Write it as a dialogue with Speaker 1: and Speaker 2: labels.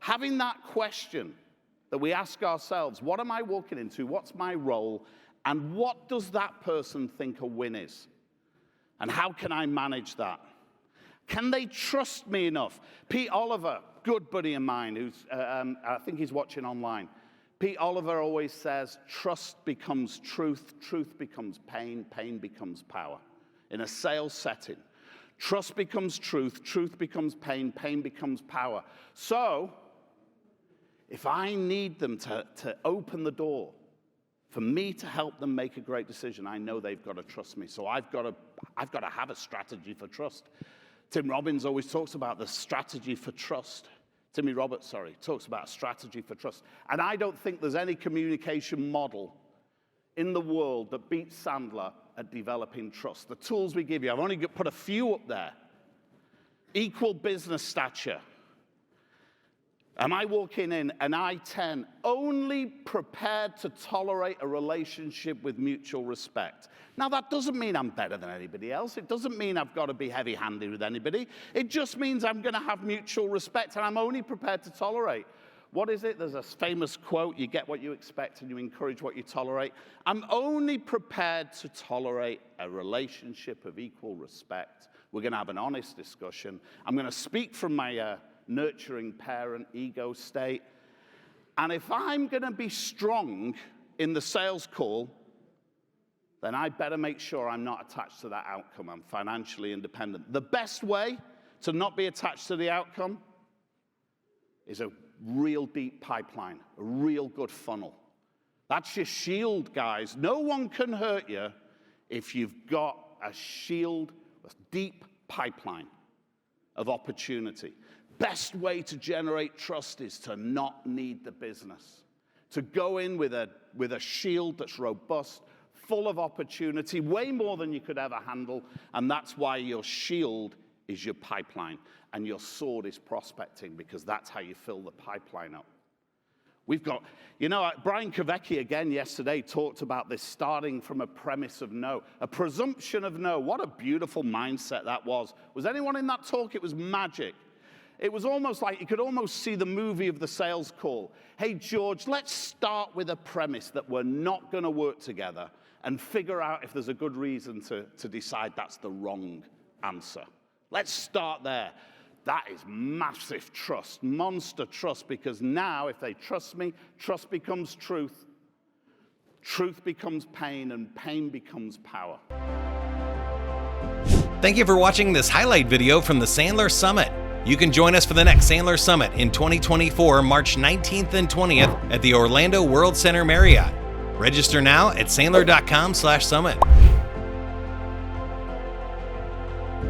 Speaker 1: having that question that we ask ourselves, what am I walking into? What's my role? And what does that person think a win is? And how can I manage that? Can they trust me enough? Pete Oliver, good buddy of mine, who's I think he's watching online. Pete Oliver always says, trust becomes truth, truth becomes pain, pain becomes power. In a sales setting, trust becomes truth, truth becomes pain, pain becomes power. So, if I need them to open the door, for me to help them make a great decision, I know they've got to trust me. So I've got to have a strategy for trust. Tim Robbins always talks about the strategy for trust. Timmy Roberts, sorry, talks about a strategy for trust. And I don't think there's any communication model in the world that beats Sandler at developing trust. The tools we give you, I've only put a few up there. Equal business stature. Am I walking in an I-10 only prepared to tolerate a relationship with mutual respect? Now, that doesn't mean I'm better than anybody else. It doesn't mean I've got to be heavy-handed with anybody. It just means I'm going to have mutual respect, and I'm only prepared to tolerate. What is it? There's a famous quote, you get what you expect and you encourage what you tolerate. I'm only prepared to tolerate a relationship of equal respect. We're going to have an honest discussion. I'm going to speak from my nurturing parent ego state. And if I'm going to be strong in the sales call, then I better make sure I'm not attached to that outcome. I'm financially independent. The best way to not be attached to the outcome is a real deep pipeline, a real good funnel. That's your shield, guys. No one can hurt you if you've got a shield, a deep pipeline of opportunity. Best way to generate trust is to not need the business. To go in with a shield that's robust, full of opportunity, way more than you could ever handle, and that's why your shield is your pipeline, and your sword is prospecting, because that's how you fill the pipeline up. We've got, Brian Kovecki again yesterday talked about this starting from a premise of no, a presumption of no. What a beautiful mindset that was. Was anyone in that talk? It was magic. It was almost like you could almost see the movie of the sales call. Hey, George, let's start with a premise that we're not going to work together and figure out if there's a good reason to decide that's the wrong answer. Let's start there. That is massive trust, monster trust, because now if they trust me, trust becomes truth. Truth becomes pain, and pain becomes power.
Speaker 2: Thank you for watching this highlight video from the Sandler Summit. You can join us for the next Sandler Summit in 2024, March 19th and 20th at the Orlando World Center Marriott. Register now at sandler.com/summit.